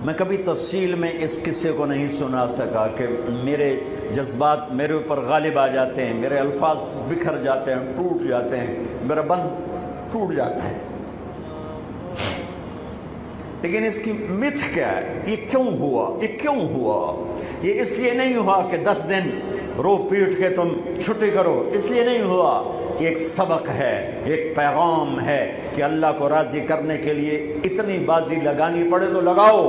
میں کبھی تفصیل میں اس قصے کو نہیں سنا سکا کہ میرے جذبات میرے اوپر غالب آ جاتے ہیں، میرے الفاظ بکھر جاتے ہیں، ٹوٹ جاتے ہیں، میرا بند ٹوٹ جاتا ہے۔ لیکن اس کی متھ کیا ہے؟ یہ کیوں ہوا؟ یہ کیوں ہوا؟ یہ اس لیے نہیں ہوا کہ 10 دن رو پیٹ کے تم چھٹی کرو، اس لیے نہیں ہوا۔ یہ ایک سبق ہے، ایک پیغام ہے کہ اللہ کو راضی کرنے کے لیے اتنی بازی لگانی پڑے تو لگاؤ۔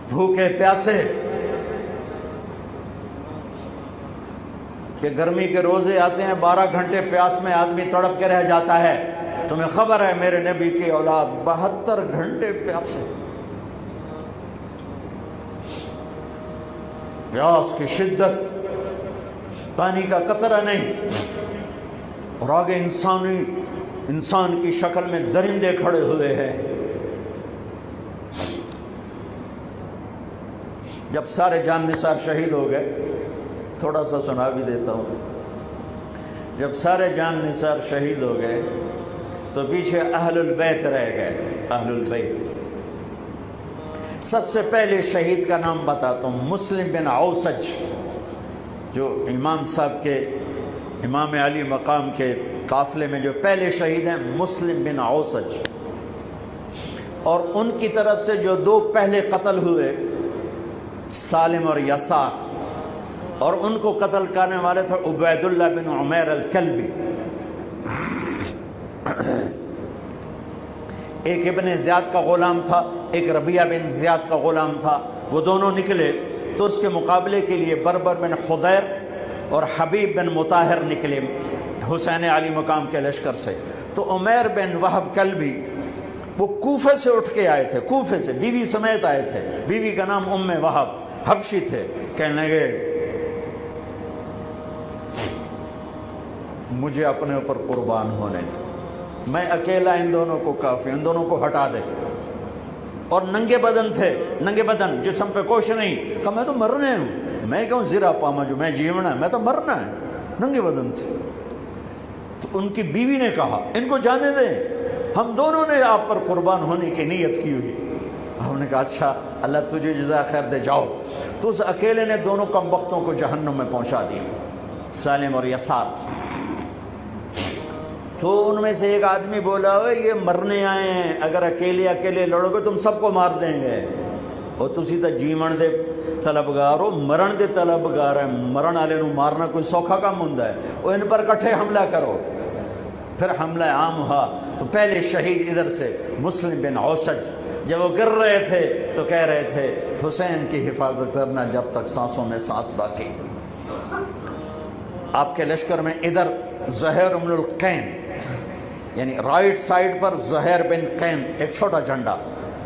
بھوکے پیاسے، کہ گرمی کے روزے آتے ہیں 12 گھنٹے پیاس میں آدمی تڑپ کے رہ جاتا ہے۔ تمہیں خبر ہے میرے نبی کی اولاد 72 گھنٹے پیاسے، پیاس کی شدت، پانی کا قطرہ نہیں، اور آگے انسان کی شکل میں درندے کھڑے ہوئے ہیں۔ جب سارے جان نثار شہید ہو گئے، تھوڑا سا سنا بھی دیتا ہوں، جب سارے جان نثار شہید ہو گئے تو پیچھے اہل البیت رہ گئے۔ اہل البیت، سب سے پہلے شہید کا نام بتاتا ہوں، مسلم بن اوسج، جو امام صاحب کے، امام علی مقام کے قافلے میں جو پہلے شہید ہیں، مسلم بن اوسج۔ اور ان کی طرف سے جو 2 پہلے قتل ہوئے، سالم اور یسار، اور ان کو قتل کرنے والے تھے عبید اللہ بن عمیر الکلبی۔ ایک ابن زیاد کا غلام تھا، ایک ربیعہ بن زیاد کا غلام تھا۔ وہ دونوں نکلے تو اس کے مقابلے کے لیے بربر بن خضیر اور حبیب بن مطاہر نکلے حسین علی مقام کے لشکر سے۔ تو عمیر بن وہب کلبی وہ کوفے سے اٹھ کے آئے تھے، کوفے سے بیوی سمیت آئے تھے، بیوی کا نام ام وہب، حبشی تھے۔ کہنے لگے مجھے اپنے اوپر قربان ہونے تھے، میں اکیلا ان دونوں کو کافی، ان دونوں کو ہٹا دے۔ اور ننگے بدن تھے، ننگے بدن، جسم پہ کچھ نہیں۔ کہا میں تو مرنے ہوں، میں کیوں زیرہ پاما جو میں جیونا ہے، میں تو مرنا ہے۔ ننگے بدن تھے۔ تو ان کی بیوی نے کہا ان کو جانے دیں، ہم دونوں نے آپ پر قربان ہونے کی نیت کی ہوئی۔ ہم نے کہا اچھا اللہ تجھے جزا خیر دے، جاؤ۔ تو اس اکیلے نے دونوں کم بختوں کو جہنم میں پہنچا دیا، سالم اور یسار۔ تو ان میں سے ایک آدمی بولا یہ مرنے آئے ہیں، اگر اکیلے لڑو گے تم سب کو مار دیں گے، اور تسی تو جیون دے طلبگار ہو، مرن دے طلبگار ہے، مرن والے نو مارنا کوئی سوکھا کام ہوندا ہے، وہ ان پر کٹھے حملہ کرو۔ پھر حملہ عام ہوا تو پہلے شہید ادھر سے مسلم بن اوسج، جب وہ گر رہے تھے تو کہہ رہے تھے حسین کی حفاظت کرنا جب تک سانسوں میں سانس باقی۔ آپ کے لشکر میں ادھر زہیر بن القین، یعنی رائٹ سائڈ پر زہیر بن قین ایک چھوٹا جھنڈا،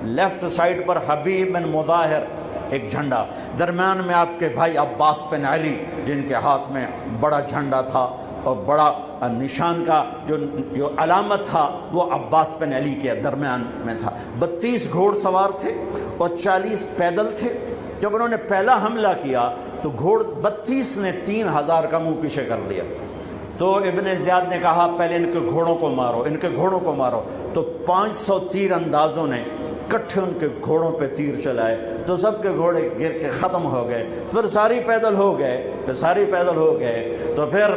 لیفٹ سائڈ پر حبیب بن مظاہر ایک جھنڈا، درمیان میں آپ کے بھائی عباس بن علی جن کے ہاتھ میں بڑا جھنڈا تھا، اور بڑا نشان کا جو علامت تھا وہ عباس بن علی کے درمیان میں تھا۔ 32 گھوڑ سوار تھے اور 40 پیدل تھے۔ جب انہوں نے پہلا حملہ کیا تو 32 نے 3000 کا منہ پیچھے کر دیا۔ تو ابن زیاد نے کہا پہلے ان کے گھوڑوں کو مارو، ان کے گھوڑوں کو مارو۔ تو 500 تیر اندازوں نے کٹھے ان کے گھوڑوں پہ تیر چلائے تو سب کے گھوڑے گر کے ختم ہو گئے۔ پھر ساری پیدل ہو گئے، تو پھر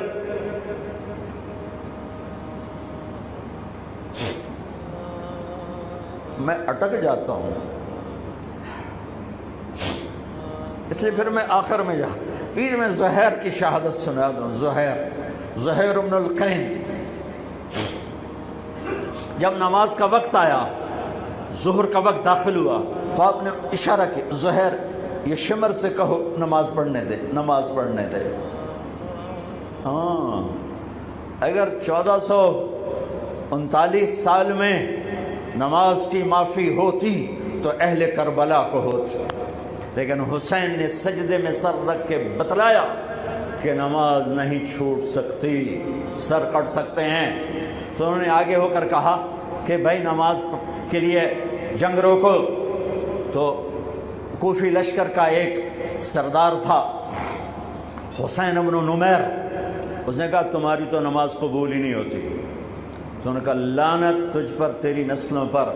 میں اٹک جاتا ہوں، اس لیے پھر میں آخر میں بیچ میں زہیر کی شہادت سنا دوں۔ زہیر بن القین، جب نماز کا وقت آیا، ظہر کا وقت داخل ہوا تو آپ نے اشارہ کیا زہیر یہ شمر سے کہو نماز پڑھنے دے۔ ہاں، اگر 1439 سال میں نماز کی معافی ہوتی تو اہل کربلا کو ہوتی، لیکن حسین نے سجدے میں سر رکھ کے بتلایا کہ نماز نہیں چھوٹ سکتی، سر کٹ سکتے ہیں۔ تو انہوں نے آگے ہو کر کہا کہ بھائی نماز کے لیے جنگ روکو۔ تو کوفی لشکر کا ایک سردار تھا حسین بن نمیر، اس نے کہا تمہاری تو نماز قبول ہی نہیں ہوتی، تو ان کا لعنت تجھ پر، تیری نسلوں پر،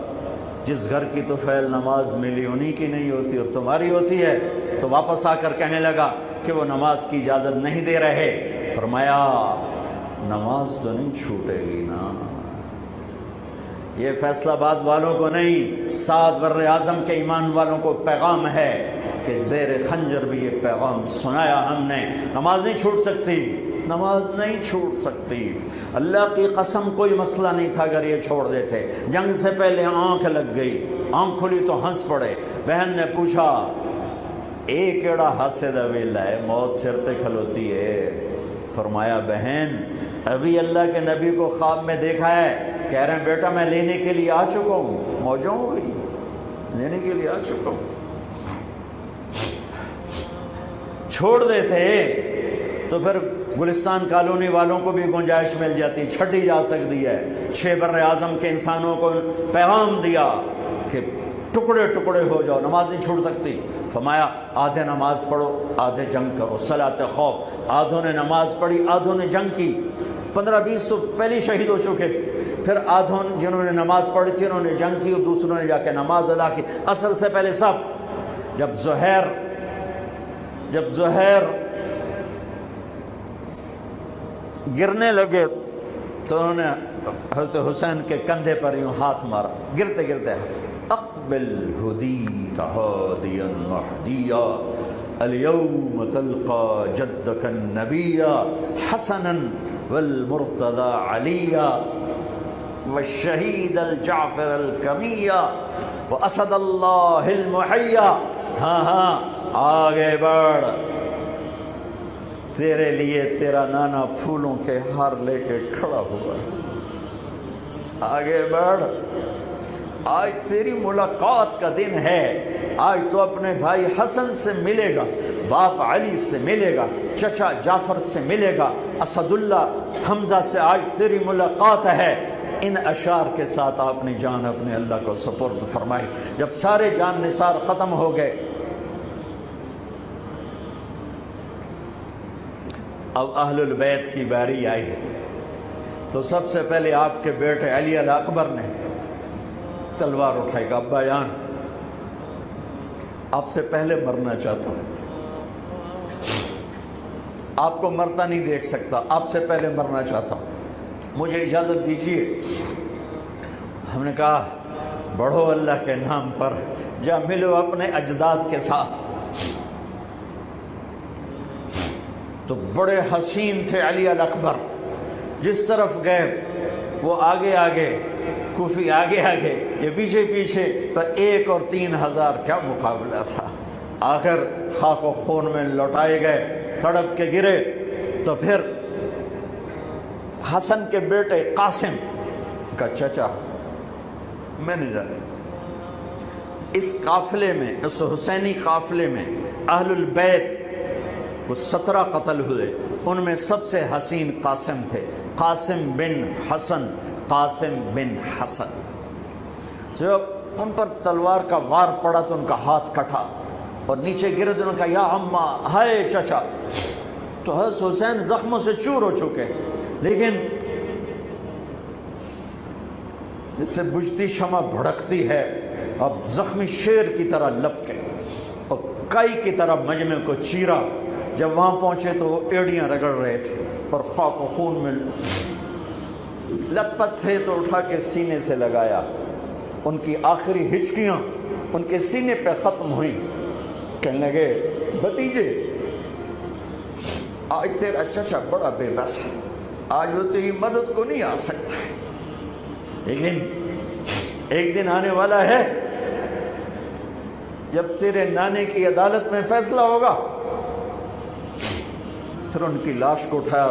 جس گھر کی تو فعل نماز ملی انہی کی نہیں ہوتی اور تمہاری ہوتی ہے۔ تو واپس آ کر کہنے لگا کہ وہ نماز کی اجازت نہیں دے رہے۔ فرمایا نماز تو نہیں چھوٹے گی نا۔ یہ فیصل آباد والوں کو نہیں، 7 بر اعظم کے ایمان والوں کو پیغام ہے کہ زیر خنجر بھی یہ پیغام سنایا ہم نے، نماز نہیں چھوٹ سکتی، نماز نہیں چھوٹ سکتی۔ اللہ کی قسم کوئی مسئلہ نہیں تھا اگر یہ چھوڑ دیتے۔ جنگ سے پہلے آنکھ لگ گئی، آنکھ کھلی تو ہنس پڑے۔ بہن نے پوچھا اے کیڑا ہاسے دا ویلا ہے، موت سر تے کھلوتی ہے۔ فرمایا بہن ابھی اللہ کے نبی کو خواب میں دیکھا ہے، کہہ رہے ہیں بیٹا میں لینے کے لیے آ چکا ہوں، موجوں ہو گئی، لینے کے لیے آ چکا ہوں۔ چھوڑ دیتے تو پھر گلستان کالونی والوں کو بھی گنجائش مل جاتی، چھٹی جا سکتی ہے۔ 6 بر اعظم کے انسانوں کو پیغام دیا کہ ٹکڑے ٹکڑے ہو جاؤ، نماز نہیں چھوٹ سکتی۔ فرمایا آدھے نماز پڑھو آدھے جنگ کرو، صلاۃ خوف۔ آدھوں نے نماز پڑھی آدھوں نے جنگ کی۔ 15-20 تو پہلے شہید ہو چکے تھے، پھر آدھوں جنہوں نے نماز پڑھی تھی انہوں نے جنگ کی اور دوسروں نے جا کے نماز ادا کی۔ عصر سے پہلے سب۔ جب زہیر گرنے لگے تو انہوں نے حضرت حسین کے کندھے پر یوں ہاتھ مارا، گرتے گرتے اقبل ہدیت ہادیا مہدیا اليوم تلقى جدك النبي حسنا والمرتضى عليا والشهيد الجعفر الكمية واسد اللہ المحيا۔ ہاں آگے بڑھ، تیرے لیے تیرا نانا پھولوں کے ہار لے کے کھڑا ہوا، آگے بڑھ، آج تیری ملاقات کا دن ہے۔ آج تو اپنے بھائی حسن سے ملے گا، باپ علی سے ملے گا، چچا جعفر سے ملے گا، اسد اللہ حمزہ سے آج تیری ملاقات ہے۔ ان اشعار کے ساتھ آپ نے جان اپنے اللہ کو سپرد فرمائی۔ جب سارے جان نثار ختم ہو گئے، اب اہل البیت کی باری آئی ہے، تو سب سے پہلے آپ کے بیٹے علی الاکبر نے تلوار اٹھائی گا، ابا جان آپ سے پہلے مرنا چاہتا ہوں، آپ کو مرتا نہیں دیکھ سکتا، آپ سے پہلے مرنا چاہتا ہوں، مجھے اجازت دیجیے۔ ہم نے کہا بڑھو اللہ کے نام پر، جا ملو اپنے اجداد کے ساتھ۔ تو بڑے حسین تھے علی الاکبر، جس طرف گئے وہ آگے آگے، کوفی آگے آگے، یہ پیچھے پیچھے، تو 1 اور 3,000 کیا مقابلہ تھا۔ آخر خاک و خون میں لوٹائے گئے، تڑپ کے گرے۔ تو پھر حسن کے بیٹے قاسم کا چچا، میں نے جانا اس قافلے میں، اس حسینی قافلے میں اہل البیت وہ 17 قتل ہوئے، ان میں سب سے حسین قاسم تھے، قاسم بن حسن، قاسم بن حسن۔ جب ان پر تلوار کا وار پڑا تو ان کا ہاتھ کٹا اور نیچے گرے، تو ان کا یا عمّا، ہائے چچا۔ تو حضرت حسین زخموں سے چور ہو چکے تھے، لیکن جس سے بجھتی شمع بھڑکتی ہے، اب زخمی شیر کی طرح لپکے اور کائی کی طرح مجمع کو چیرا۔ جب وہاں پہنچے تو وہ ایڑیاں رگڑ رہے تھے اور خاک و خون میں لت پت تھے، تو اٹھا کے سینے سے لگایا۔ ان کی آخری ہچکیاں ان کے سینے پہ ختم ہوئیں۔ کہنے لگے بھتیجے آج تیرا چچا بڑا بے بس ہے، آج وہ تیری مدد کو نہیں آ سکتا ہے، لیکن ایک دن آنے والا ہے جب تیرے نانے کی عدالت میں فیصلہ ہوگا۔ پھر ان کی لاش کو اٹھایا،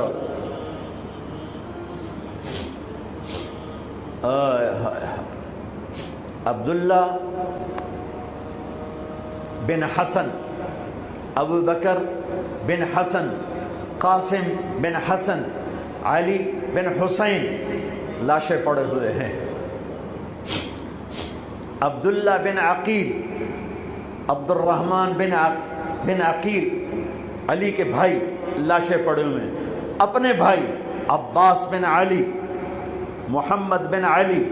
عبداللہ بن حسن، ابو بکر بن حسن، قاسم بن حسن، علی بن حسین لاشیں پڑے ہوئے ہیں۔ عبداللہ بن عقیل، عبد الرحمن بن عقیل، علی کے بھائی، لاشیں پڑے ہوئے ہیں۔ اپنے بھائی عباس بن علی محمد بن علی،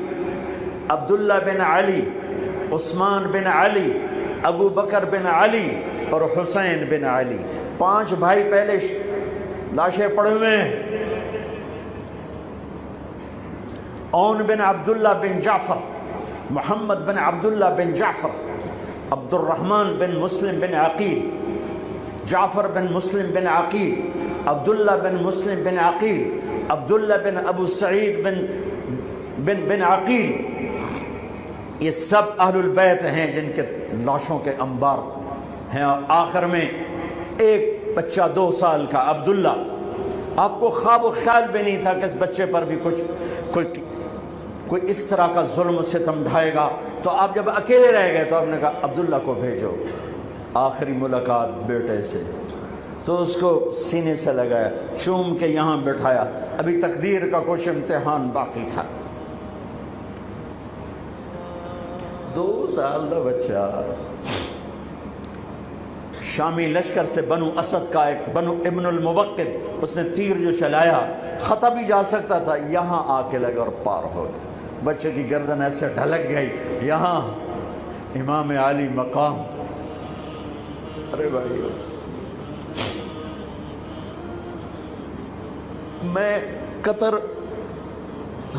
عبداللہ بن علی، عثمان بن علی، ابو بکر بن علی اور حسین بن علی، 5 بھائی پہلے لاشیں پڑے ہوئے ہیں۔ اون بن عبداللہ بن جعفر، محمد بن عبداللہ بن جعفر، عبد الرحمن بن مسلم بن عقیل، جعفر بن مسلم بن عقیل، عبداللہ بن مسلم بن عقیل، عبداللہ بن ابو سعید بن عقیل، یہ سب اہل البیت ہیں جن کے لاشوں کے انبار ہیں۔ اور آخر میں ایک بچہ 2 سال کا عبداللہ، آپ کو خواب و خیال بھی نہیں تھا کہ اس بچے پر بھی کوئی اس طرح کا ظلم و ستم ڈھائے گا، تو آپ جب اکیلے رہ گئے تو آپ نے کہا عبداللہ کو بھیجو۔ آخری ملاقات بیٹے سے، تو اس کو سینے سے لگایا، چوم کے یہاں بٹھایا، ابھی تقدیر کا کچھ امتحان باقی تھا۔ 2 سال کا بچہ، شامی لشکر سے بنو اسد کا ایک بنو ابن الموقد، اس نے تیر جو چلایا، خطا بھی جا سکتا تھا، یہاں آ کے لگا اور پار ہو گیا۔ بچے کی گردن ایسے ڈھلک گئی، یہاں امام علی مقام۔ ارے بھائیو، میں قطر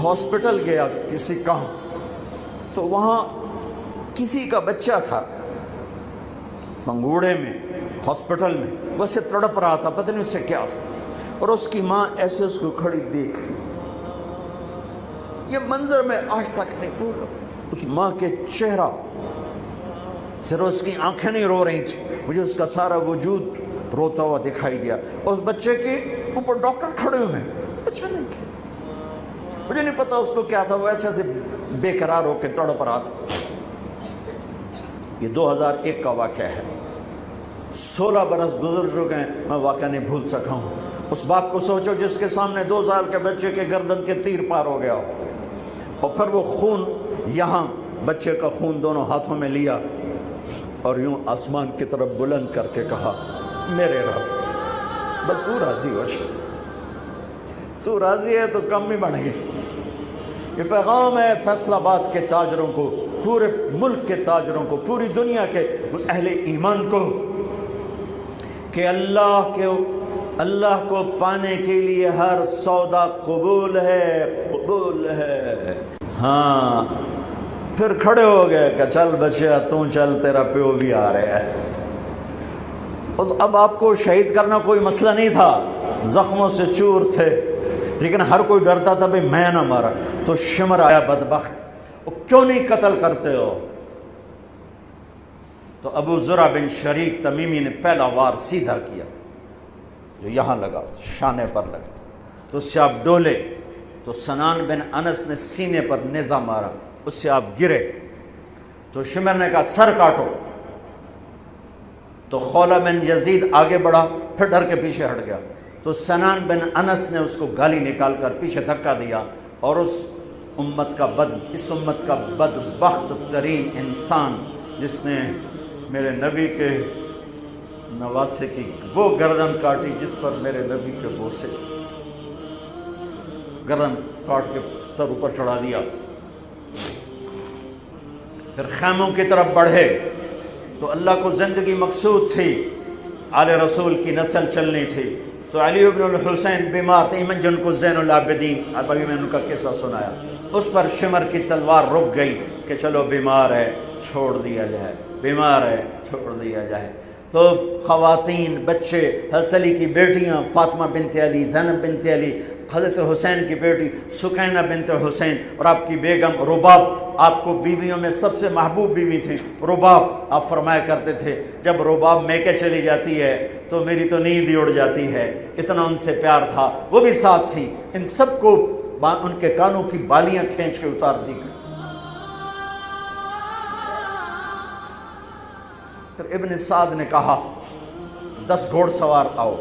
ہاسپٹل گیا کسی کام، تو وہاں کسی کا بچہ تھا منگوڑے میں، ہاسپٹل میں، وہ اسے تڑپ رہا تھا، پتہ نہیں اس سے کیا تھا، اور اس کی ماں ایسے اس کو کھڑی دیکھ، یہ منظر میں آج تک نہیں بھولا۔ اس ماں کے چہرہ، صرف اس کی آنکھیں نہیں رو رہی تھی، مجھے اس کا سارا وجود روتا ہوا دکھائی دیا۔ اس بچے کے اوپر ڈاکٹر کھڑے ہوئے ہیں، اچھا نہیں کیا، مجھے نہیں پتا اس کو کیا تھا، وہ ایسے ایسے بے قرار ہو کے تڑپ رہا تھا۔ یہ 2001 کا واقعہ ہے، 16 برس گزر چکے ہیں، میں واقعہ نہیں بھول سکا ہوں۔ اس باپ کو سوچو جس کے سامنے 2 سال کے بچے کے گردن کے تیر پار ہو گیا ہو، اور پھر وہ خون، یہاں بچے کا خون دونوں ہاتھوں میں لیا اور یوں آسمان کی طرف بلند کر کے کہا، میرے رب، بس تو راضی ہو جا، تو راضی ہے تو کم ہی بڑھ گئی۔ یہ پیغام ہے فیصل آباد کے تاجروں کو، پورے ملک کے تاجروں کو، پوری دنیا کے اہل ایمان کو، کہ اللہ کو پانے کے لیے ہر سودا قبول ہے، قبول ہے۔ ہاں، پھر کھڑے ہو گئے کہ چل بچیا تو چل، تیرا پیو بھی آ رہا ہے۔ اور اب آپ کو شہید کرنا کوئی مسئلہ نہیں تھا، زخموں سے چور تھے، لیکن ہر کوئی ڈرتا تھا بھئی میں نہ مارا، تو شمر آیا بدبخت، کیوں نہیں قتل کرتے ہو؟ تو ابو زرع بن شریک تمیمی نے پہلا وار سیدھا کیا، جو یہاں لگا، شانے پر لگا، تو اس سے آپ ڈولے، تو سنان بن انس نے سینے پر نیزہ مارا، اس سے آپ گرے، تو شمر نے کہا سر کاٹو، تو خولہ بن یزید آگے بڑھا، پھر ڈر کے پیچھے ہٹ گیا، تو سنان بن انس نے اس کو گالی نکال کر پیچھے دھکا دیا، اور اس امت کا بدبخت ترین انسان جس نے میرے نبی کے نواسے کی وہ گردن کاٹی جس پر میرے نبی کے بوسے تھے، گردن کاٹ کے سر اوپر چڑھا دیا۔ پھر خیموں کی طرف بڑھے، تو اللہ کو زندگی مقصود تھی، آل رسول کی نسل چلنی تھی، تو علی بن الحسین بیمار تھے، ایمن جن کو زین العابدین، اب ابھی میں ان کا قصہ سنایا، اس پر شمر کی تلوار رک گئی کہ چلو بیمار ہے چھوڑ دیا جائے، بیمار ہے چھوڑ دیا جائے۔ تو خواتین، بچے، حضرت علی کی بیٹیاں فاطمہ بنت علی، زینب بنت علی، حضرت حسین کی بیٹی سکینہ بنت حسین، اور آپ کی بیگم رباب، آپ کو بیویوں میں سب سے محبوب بیوی تھی رباب۔ آپ فرمایا کرتے تھے جب رباب میکے چلی جاتی ہے تو میری تو نیند ہی اڑ جاتی ہے، اتنا ان سے پیار تھا، وہ بھی ساتھ تھی۔ ان سب کو ان کے کانوں کی بالیاں کھینچ کے اتار دی گئی۔ پھر ابن سعد نے کہا 10 گھوڑ سوار آؤ،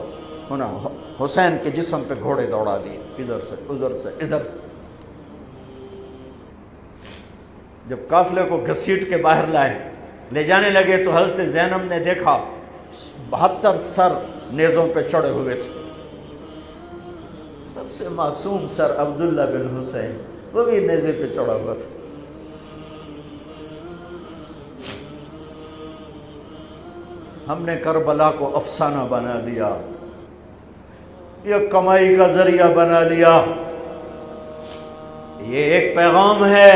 انہوں حسین کے جسم پہ گھوڑے دوڑا دیے، ادھر سے ادھر سے ادھر سے۔ جب قافلے کو گھسیٹ کے باہر لائے، لے جانے لگے، تو حضرت زینب نے دیکھا 72 سر نیزوں پہ چڑھے ہوئے تھے، سب سے معصوم سر عبداللہ بن حسین، وہ بھی نیزے پہ چڑھا ہوا تھا. ہم نے کربلا کو افسانہ بنا دیا، یہ کمائی کا ذریعہ بنا لیا. یہ ایک پیغام ہے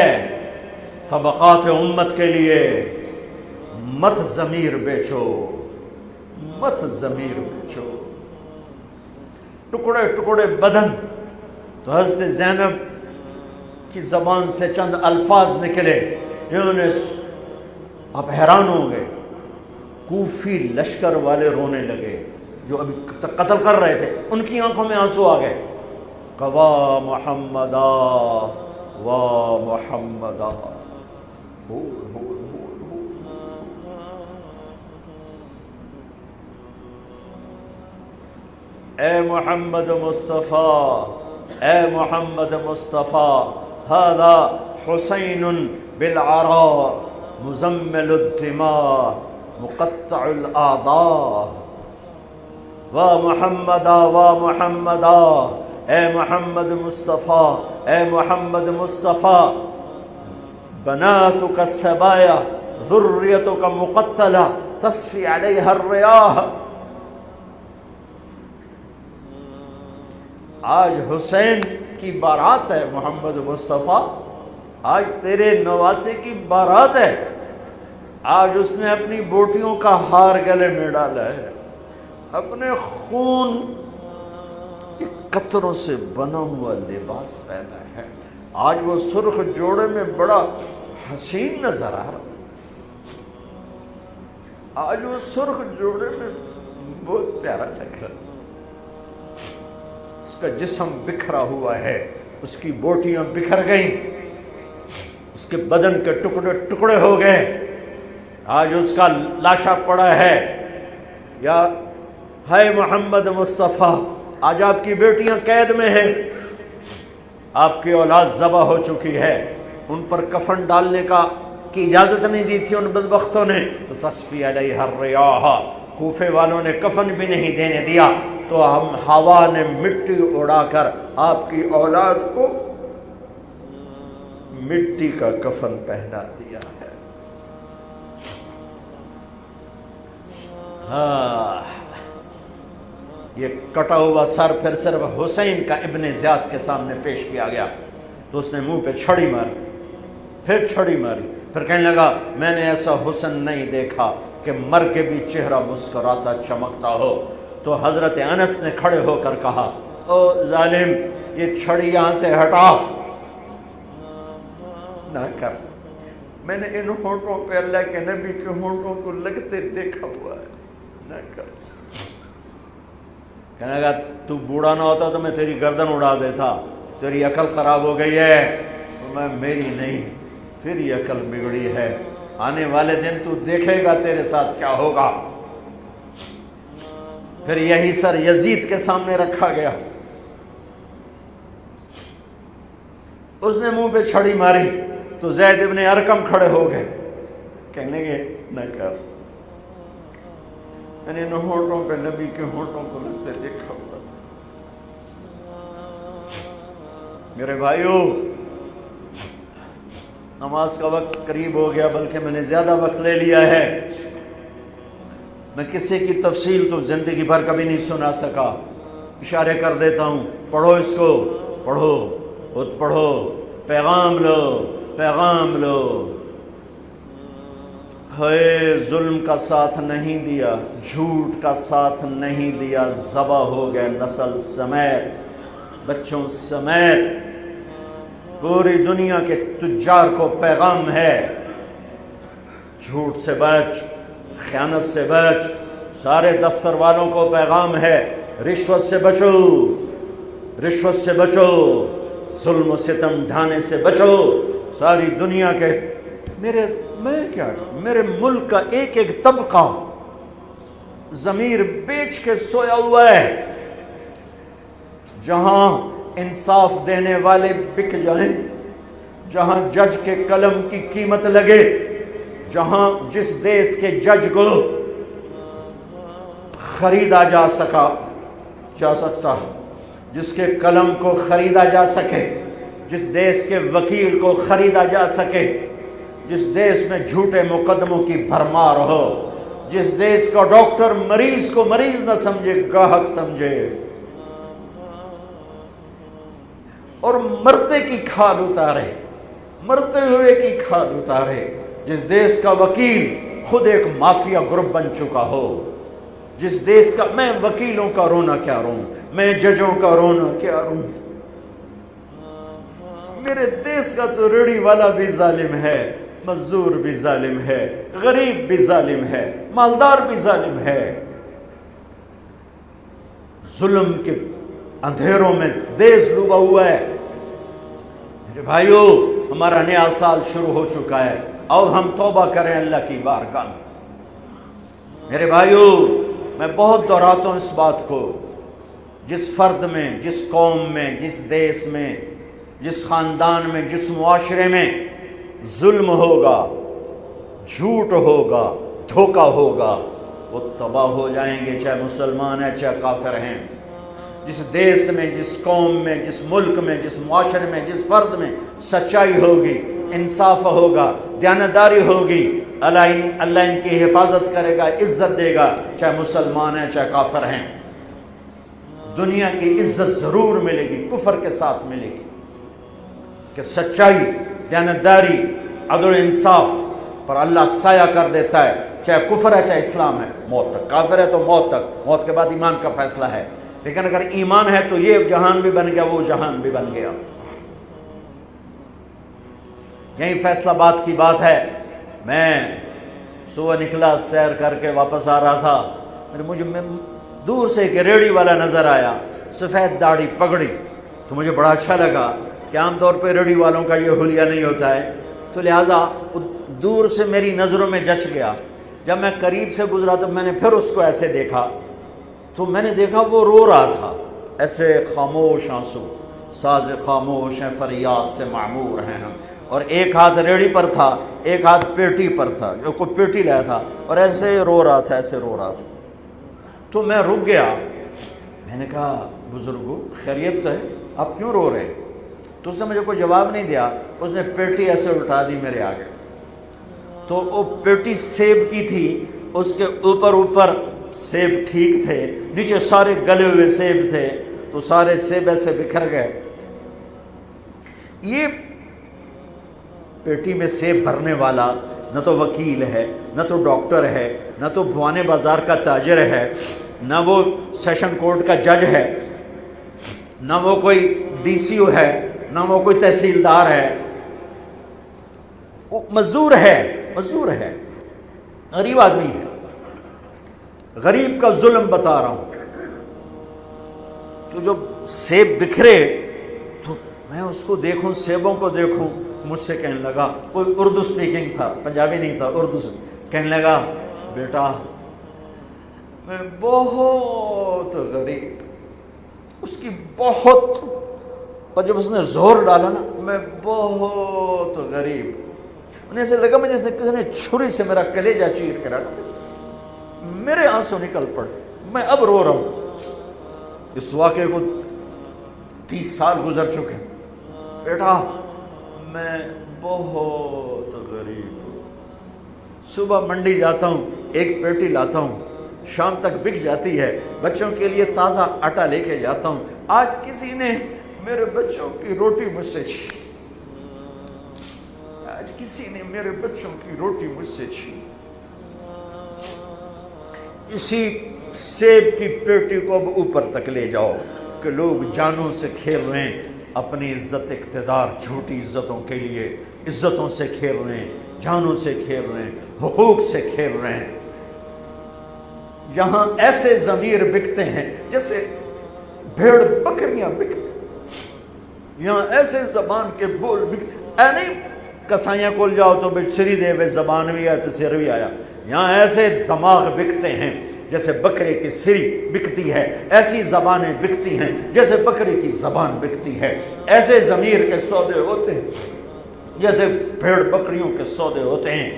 طبقات امت کے لیے، مت ضمیر بیچو، مت ضمیر بیچو. ٹکڑے ٹکڑے بدن. تو حضرت زینب کی زبان سے چند الفاظ نکلے جنہوں نے، آپ حیران ہوں گے، کوفی لشکر والے رونے لگے جو ابھی قتل کر رہے تھے، ان کی آنکھوں میں آنسو آ گئے. قوا محمدا وا محمدا. اے محمد مصطفیٰ، اے محمد مصطفیٰ، هذا حسین بالعراء مزمل الدماء مقطع الاعضاء. وا محمدا وا محمدا، اے محمد مصطفیٰ، اے محمد مصطفیٰ، بناتک السبایا ذریتک مقتلہ تصفی علیہا الریاح. آج حسین کی بارات ہے محمد مصطفیٰ، آج تیرے نواسے کی بارات ہے. آج اس نے اپنی بوٹیوں کا ہار گلے میں ڈالا ہے، اپنے خون کے قطروں سے بنا ہوا لباس پہنا ہے. آج وہ سرخ جوڑے میں بڑا حسین نظر آ رہا، آج وہ سرخ جوڑے میں بہت پیارا لگ رہا. اس کا جسم بکھرا ہوا ہے، اس کی بوٹیاں بکھر گئیں، اس کے بدن کے ٹکڑے ٹکڑے ہو گئے. آج اس کا لاشا پڑا ہے. یا ہے محمد مصطفیٰ، آج آپ کی بیٹیاں قید میں ہیں، آپ کی اولاد ذبح ہو چکی ہے، ان پر کفن ڈالنے کی اجازت نہیں دی تھی ان بدبختوں نے، تو تصفی علیہ الریاح، کوفے والوں نے کفن بھی نہیں دینے دیا، تو ہم ہوا نے مٹی اڑا کر آپ کی اولاد کو مٹی کا کفن پہنا دیا ہے. ہاں، یہ کٹا ہوا سر پھر صرف حسین کا ابن زیاد کے سامنے پیش کیا گیا تو اس نے منہ پہ چھڑی ماری، پھر چھڑی ماری، پھر کہنے لگا میں نے ایسا حسن نہیں دیکھا کہ مر کے بھی چہرہ مسکراتا چمکتا ہو. تو حضرت انس نے کھڑے ہو کر کہا او ظالم، یہ چھڑی یہاں سے ہٹا، نہ کر. میں نے ان ہونٹوں پہ اللہ کے نبی کے ہونٹوں کو لگتے دیکھا ہوا ہے، نہ کر. کہنے لگا تو بوڑھا نہ ہوتا تو میں تیری گردن اڑا دیتا، تیری عقل خراب ہو گئی ہے. تو میں میری نہیں، تیری عقل بگڑی ہے، آنے والے دن تو دیکھے گا تیرے ساتھ کیا ہوگا. پھر یہی سر یزید کے سامنے رکھا گیا، اس نے منہ پہ چھڑی ماری تو زید ابن ارقم کھڑے ہو گئے، کہنے لگے نہ کر. میں نے ان ہونٹوں پہ نبی کے ہونٹوں کو لگتے دیکھا ہوا. میرے بھائیو، نماز کا وقت قریب ہو گیا، بلکہ میں نے زیادہ وقت لے لیا ہے. میں کسی کی تفصیل تو زندگی بھر کبھی نہیں سنا سکا، اشارے کر دیتا ہوں. پڑھو اس کو، پڑھو، خود پڑھو، پیغام لو، پیغام لو. ہے ظلم کا ساتھ نہیں دیا، جھوٹ کا ساتھ نہیں دیا، ذبح ہو گئے نسل سمیت، بچوں سمیت. پوری دنیا کے تجار کو پیغام ہے، جھوٹ سے بچ، خیانت سے بچ. سارے دفتر والوں کو پیغام ہے، رشوت سے بچو، رشوت سے بچو، ظلم و ستم ڈھانے سے بچو. ساری دنیا کے میرے ملک کا ایک ایک طبقہ ضمیر بیچ کے سویا ہوا ہے. جہاں انصاف دینے والے بک جائیں، جہاں جج کے قلم کی قیمت لگے، جہاں جس دیس کے جج کو خریدا جا سکتا، جس کے قلم کو خریدا جا سکے، جس دیس کے وکیل کو خریدا جا سکے، جس دیس میں جھوٹے مقدموں کی بھرمار ہو، جس دیس کا ڈاکٹر مریض کو مریض نہ سمجھے، گاہک سمجھے، اور مرتے کی کھال اتارے، مرتے ہوئے کی کھال اتارے، جس دیس کا وکیل خود ایک مافیا گروپ بن چکا ہو، جس دیس کا، میں وکیلوں کا رونا کیا روں، میں ججوں کا رونا کیا روں، میرے دیس کا تو ریڑھی والا بھی ظالم ہے، مزدور بھی ظالم ہے، غریب بھی ظالم ہے، مالدار بھی ظالم ہے، ظلم کے اندھیروں میں دیس ڈوبا ہوا ہے۔ میرے بھائیو، ہمارا نیا سال شروع ہو چکا ہے، اور ہم توبہ کریں اللہ کی بارگاہ میں۔ میرے بھائیو، میں بہت دہراتا ہوں اس بات کو، جس فرد میں، جس قوم میں، جس دیس میں، جس خاندان میں، جس معاشرے میں ظلم ہوگا، جھوٹ ہوگا، دھوکہ ہوگا، وہ تباہ ہو جائیں گے، چاہے مسلمان ہیں چاہے کافر ہیں۔ جس دیس میں، جس قوم میں، جس ملک میں، جس معاشرے میں، جس فرد میں سچائی ہوگی، انصاف ہوگا، دیانتداری ہوگی، اللہ ان کی حفاظت کرے گا، عزت دے گا، چاہے مسلمان ہیں چاہے کافر ہیں۔ دنیا کی عزت ضرور ملے گی، کفر کے ساتھ ملے گی، کہ سچائی، دیانتداری، عدل و انصاف پر اللہ سایہ کر دیتا ہے، چاہے کفر ہے چاہے اسلام ہے، موت تک۔ کافر ہے تو موت تک، موت کے بعد ایمان کا فیصلہ ہے، لیکن اگر ایمان ہے تو یہ جہان بھی بن گیا، وہ جہان بھی بن گیا۔ یہی فیصلہ بات کی بات ہے۔ میں صبح نکلا، سیر کر کے واپس آ رہا تھا، مجھے دور سے ایک ریڑھی والا نظر آیا، سفید داڑھی، پگڑی، تو مجھے بڑا اچھا لگا کہ عام طور پہ ریڑھی والوں کا یہ حلیہ نہیں ہوتا ہے، تو لہٰذا دور سے میری نظروں میں جچ گیا۔ جب میں قریب سے گزرا تو میں نے پھر اس کو ایسے دیکھا، تو میں نے دیکھا وہ رو رہا تھا، ایسے خاموش آنسو، ساز خاموش ہیں فریاد سے معمور ہیں ہم، اور ایک ہاتھ ریڑھی پر تھا، ایک ہاتھ پیٹی پر تھا، جو کوئی پیٹی لایا تھا، اور ایسے رو رہا تھا، ایسے رو رہا تھا۔ تو میں رک گیا، میں نے کہا بزرگو خیریت تو ہے، آپ کیوں رو رہے ہیں؟ تو اس نے مجھے کوئی جواب نہیں دیا، اس نے پیٹی ایسے اٹھا دی میرے آگے، تو وہ پیٹی سیب کی تھی، اس کے اوپر سیب ٹھیک تھے، نیچے سارے گلے ہوئے سیب تھے، تو سارے سیب ایسے بکھر گئے۔ یہ پیٹی میں سیب بھرنے والا نہ تو وکیل ہے، نہ تو ڈاکٹر ہے، نہ تو بھوانے بازار کا تاجر ہے، نہ وہ سیشن کورٹ کا جج ہے، نہ وہ کوئی ڈی سی او ہے، نہ وہ کوئی تحصیلدار ہے، وہ مزدور ہے، غریب آدمی ہے۔ غریب کا ظلم بتا رہا ہوں۔ تو جب سیب بکھرے تو میں اس کو دیکھوں، سیبوں کو دیکھوں، مجھ سے کہنے لگا، کوئی اردو سپیکنگ تھا، پنجابی نہیں تھا، اردو سے کہنے لگا، بیٹا میں بہت غریب، اس کی بہت، اور جب اس نے زور ڈالا نا، میں بہت غریب، انہیں ایسے لگا مجھے کسی نے چھری سے میرا کلیجہ چیر کے رکھا، میرے آنسو نکل پڑے، میں اب رو رہا ہوں۔ اس واقعے کو 30 سال گزر چکے۔ بیٹا میں بہت غریب ہوں، صبح منڈی جاتا ہوں، ایک پیٹی لاتا ہوں، شام تک بک جاتی ہے، بچوں کے لیے تازہ آٹا لے کے جاتا ہوں، آج کسی نے میرے بچوں کی روٹی مجھ سے چھین، آج کسی نے میرے بچوں کی روٹی مجھ سے چھین۔ اسی سیب کی پیٹی کو اب اوپر تک لے جاؤ کہ لوگ جانوں سے کھیل رہے ہیں، اپنی عزت اقتدار، جھوٹی عزتوں کے لیے عزتوں سے کھیل رہے ہیں، جانوں سے کھیل رہے ہیں، حقوق سے کھیل رہے ہیں۔ یہاں ایسے ضمیر بکتے ہیں جیسے بھیڑ بکریاں بکتے، یہاں ایسے زبان کے بول بکتے، اے نہیں کسائیاں کھول جاؤ تو بچ سری دے وے زبان بھی آیا تو سر بھی آیا، یہاں ایسے دماغ بکتے ہیں جیسے بکرے کی سری بکتی ہے، ایسی زبانیں بکتی ہیں جیسے بکرے کی زبان بکتی ہے، ایسے ضمیر کے سودے ہوتے ہیں جیسے بھیڑ بکریوں کے سودے ہوتے ہیں۔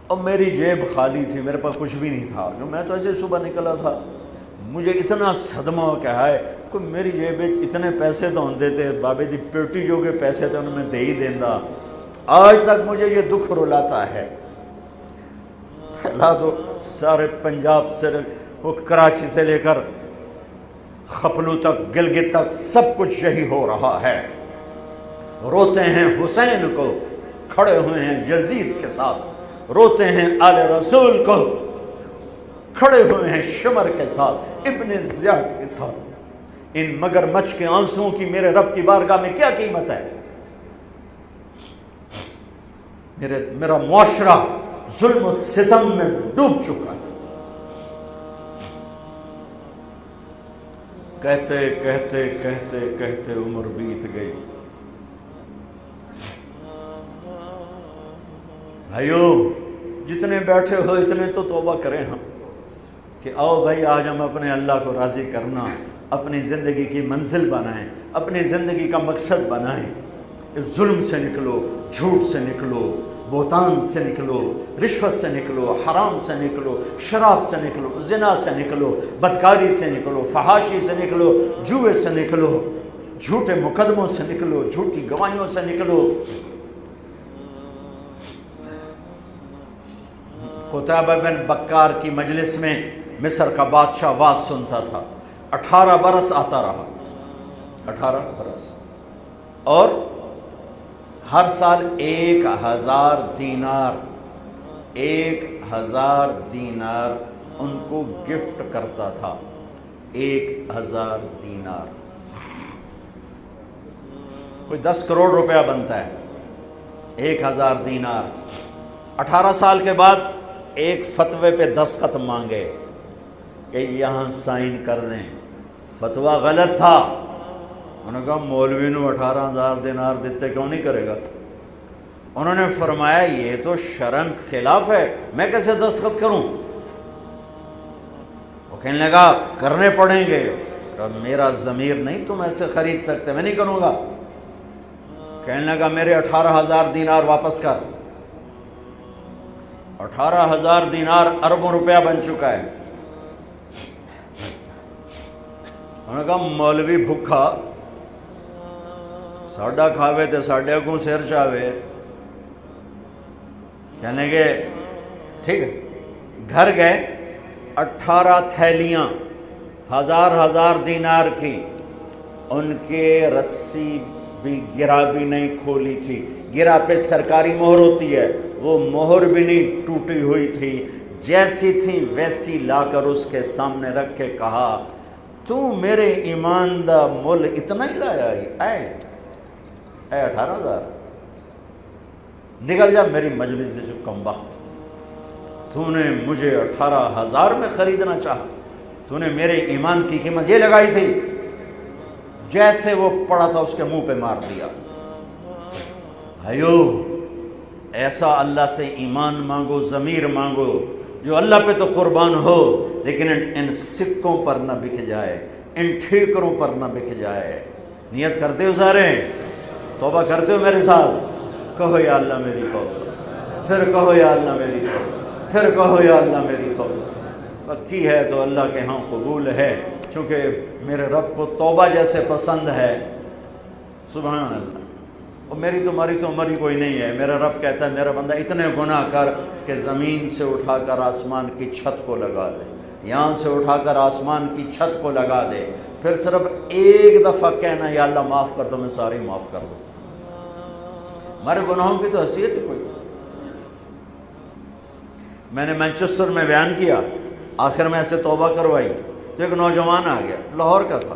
اور میری جیب خالی تھی، میرے پاس کچھ بھی نہیں تھا، جو میں تو ایسے صبح نکلا تھا، مجھے اتنا صدمہ ہو کہ ہے کہ میری جیب اتنے پیسے تو ہوندے تھے، بابے دی پیٹی جو کے پیسے تھے انہوں نے دے ہی دینا. آج تک مجھے یہ دکھ رلاتا ہے. پھیلا دو سارے پنجاب سے، وہ کراچی سے لے کر خپلو تک، گلگت تک، سب کچھ یہی ہو رہا ہے. روتے ہیں حسین کو، کھڑے ہوئے ہیں یزید کے ساتھ. روتے ہیں آل رسول کو، کھڑے ہوئے ہیں شمر کے ساتھ، ابن زیاد کے ساتھ. ان مگر مچھ کے آنسوں کی میرے رب کی بارگاہ میں کیا قیمت ہے؟ میرا معاشرہ ظلم و ستم میں ڈوب چکا ہے. کہتے کہتے کہتے کہتے عمر بیت گئی. بھائیو جتنے بیٹھے ہو اتنے تو توبہ کریں ہم، کہ آؤ بھائی آج ہم اپنے اللہ کو راضی کرنا، اپنی زندگی کی منزل بنائیں، اپنی زندگی کا مقصد بنائیں. ظلم سے نکلو، جھوٹ سے نکلو، بہتان سے نکلو، رشوت سے نکلو، حرام سے نکلو، شراب سے نکلو، زنا سے نکلو، بدکاری سے نکلو، فحاشی سے نکلو، جوئے سے نکلو، جھوٹے مقدموں سے نکلو، جھوٹی گواہیوں سے نکلو. قتیبہ بن بکار کی مجلس میں مصر کا بادشاہ واز سنتا تھا. 18 برس آتا رہا، 18 برس، اور ہر سال 1000 دینار، 1000 دینار ان کو گفٹ کرتا تھا. 1000 دینار کوئی 10 کروڑ روپیہ بنتا ہے. 1000 دینار. 18 سال کے بعد ایک فتوے پہ دستخط مانگے کہ یہاں سائن کر دیں. فتویٰ غلط تھا. انہوں نے کہا مولوی نو 18,000 دینار دیتے کیوں نہیں کرے گا؟ انہوں نے فرمایا یہ تو شرعن خلاف ہے، میں کیسے دستخط کروں؟ وہ کہنے لگا کرنے پڑیں گے. کہا میرا ضمیر نہیں تم ایسے خرید سکتے، میں نہیں کروں گا. کہنے لگا میرے 18,000 دینار واپس کر. 18,000 دینار اربوں روپیہ بن چکا ہے. انہوں نے کہا مولوی بھکھا ساڈا کھاوے تے ساڈے اگوں سر چاوے. کہنے کے ٹھیک ہے. گھر گئے، 18 تھیلیاں 1000 دینار کی. ان کے رسی بھی گرا بھی نہیں کھولی تھی. گرا پہ سرکاری مہر ہوتی ہے، وہ مہر بھی نہیں ٹوٹی ہوئی تھی. جیسی تھی ویسی لا کر اس کے سامنے رکھ کے کہا تو میرے ایمان دا مل اتنا ہی لایا اے 18,000 نکل جا میری مجلس سے جو کم وقت. تو نے مجھے 18,000 میں خریدنا چاہا، تو نے میرے ایمان کی قیمت یہ لگائی تھی. جیسے وہ پڑا تھا اس کے منہ پہ مار دیا. بھائیو ایسا اللہ سے ایمان مانگو، ضمیر مانگو جو اللہ پہ تو قربان ہو، لیکن ان سکوں پر نہ بک جائے، ان ٹھیکروں پر نہ بک جائے. نیت کرتے ہو سارے؟ توبہ کرتے ہو میرے ساتھ؟ کہو یا اللہ میری توبہ، پھر کہو یا اللہ میری توبہ، پھر کہو یا اللہ میری توبہ. پکی ہے تو اللہ کے ہاں قبول ہے، چونکہ میرے رب کو توبہ جیسے پسند ہے. سبحان اللہ. اور میری تمہاری تو عمر ہی کوئی نہیں ہے. میرا رب کہتا ہے میرا بندہ اتنے گناہ کر کہ زمین سے اٹھا کر آسمان کی چھت کو لگا دے، یہاں سے اٹھا کر آسمان کی چھت کو لگا دے، پھر صرف ایک دفعہ کہنا یا اللہ معاف کر دو، میں سارے معاف کر دوں. ہمارے گناہوں کی تو حیثیت ہے کوئی. میں نے مانچسٹر میں بیان کیا، آخر میں ایسے توبہ کروائی تو ایک نوجوان آ گیا، لاہور کا تھا.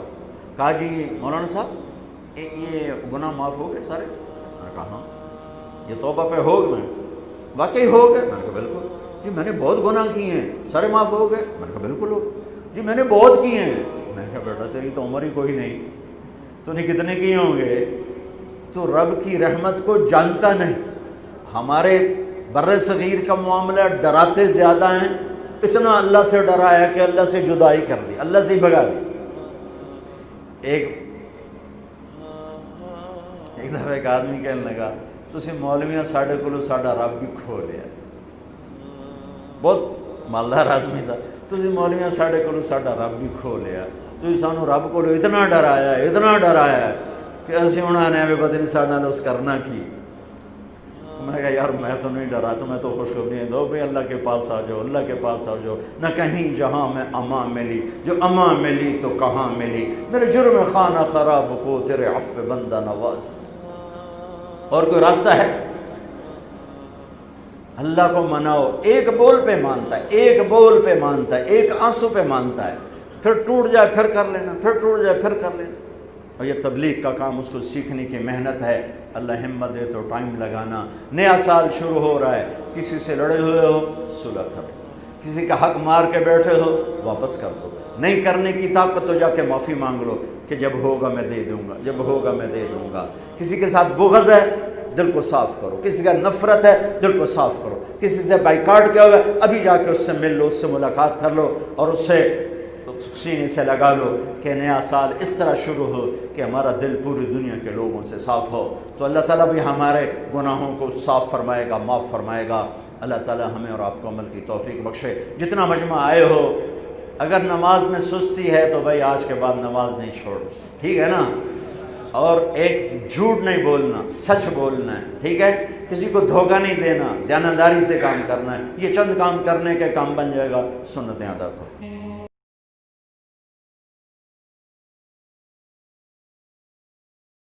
کہا جی مولانا صاحب یہ گناہ معاف ہو گئے سارے؟ میں نے کہا ہاں. یہ توبہ پہ ہو گئے؟ واقعی ہو گئے؟ میں نے کہا بالکل. جی میں نے بہت گناہ کیے ہیں، سارے معاف ہو گئے؟ میں نے کہا بالکل ہو. جی میں نے بہت کیے ہیں. میں نے کہا بیٹا تیری تو عمر ہی کوئی نہیں، تو نے کتنے کیے ہوں گے؟ تو رب کی رحمت کو جانتا نہیں. ہمارے بر صغیر کا معاملہ ڈراتے زیادہ ہیں. اتنا اللہ سے ڈرایا کہ اللہ سے جدائی کر دی، اللہ سے ہی بھگا دی. ایک دفعہ ایک آدمی کہنے لگا تسی مولویاں ساڈے کولوں ساڈا رب بھی کھو لیا. بہت مالدار آدمی تھا. ਤੁਸੀਂ ਮੌਲਵੀਆਂ ਸਾਡੇ ਕੋਲੋਂ ਸਾਡਾ ਰੱਬ ਵੀ ਖੋ ਲਿਆ, ਤੁਸੀਂ ਸਾਨੂੰ ਰੱਬ ਕੋਲੋਂ ਇਤਨਾ ਡਰਾਇਆ کہ ਅਸੀਂ ਉਹਨਾਂ ਨੇ ਐਵੇਂ ਪਤਾ ਨਹੀਂ ਸਾਡੇ ਨਾਲ ਉਸ کرنا کی۔ میں نے کہا یار میں تو نہیں ڈرا، تمہیں تو خوشخبری دو بھائی اللہ کے پاس آ جاؤ، اللہ کے پاس آ جاؤ، نہ کہیں جہاں میں امان ملی، جو امان ملی تو کہاں ملی، میرے جرم خانہ خراب کو تیرے عفو بندہ نواز۔ اور کوئی راستہ ہے؟ اللہ کو مناؤ، ایک بول پہ مانتا ہے، ایک بول پہ مانتا ہے، ایک آنسو پہ مانتا ہے، پھر ٹوٹ جائے پھر کر لینا، پھر ٹوٹ جائے پھر کر لینا۔ اور یہ تبلیغ کا کام، اس کو سیکھنے کی محنت ہے، اللہ ہمت دے تو ٹائم لگانا۔ نیا سال شروع ہو رہا ہے، کسی سے لڑے ہوئے ہو صلح کرو، کسی کا حق مار کے بیٹھے ہو واپس کر دو، نہیں کرنے کی طاقت تو جا کے معافی مانگ لو کہ جب ہوگا میں دے دوں گا، جب ہوگا میں دے دوں گا۔ کسی کے ساتھ بغض ہے دل کو صاف کرو، کسی کا نفرت ہے دل کو صاف کرو، کسی سے بائیکاٹ کیا ہوا ہے ابھی جا کے اس سے مل لو، اس سے ملاقات کر لو، اور اس سے سینے سے لگا لو کہ نیا سال اس طرح شروع ہو کہ ہمارا دل پوری دنیا کے لوگوں سے صاف ہو۔ تو اللہ تعالیٰ بھی ہمارے گناہوں کو صاف فرمائے گا، معاف فرمائے گا۔ اللہ تعالیٰ ہمیں اور آپ کو عمل کی توفیق بخشے۔ جتنا مجمع آئے ہو، اگر نماز میں سستی ہے تو بھائی آج کے بعد نماز نہیں چھوڑ، ٹھیک ہے نا؟ اور ایک جھوٹ نہیں بولنا، سچ بولنا ہے، ٹھیک ہے؟ کسی کو دھوکہ نہیں دینا، دیانتداری سے کام کرنا ہے۔ یہ چند کام کرنے کے کام بن جائے گا، سنتیں ادا کرو۔